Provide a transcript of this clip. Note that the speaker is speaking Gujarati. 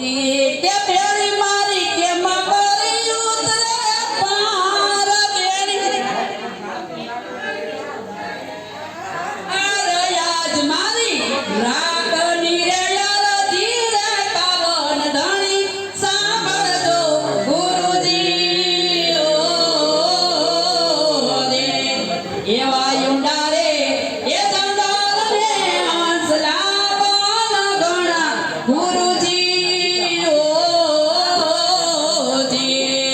તે બેડી મારી કે મગરી ઉતરે પાર બેડી આજ મારી રાખની રે યાર ધીરે પાવન ધણી સાંભળજો ગુરુજી ઓ રે એવા યુંડા રે એ દંડોર રે હંસલા બોલ ગણા ગુરુજી ઓ જી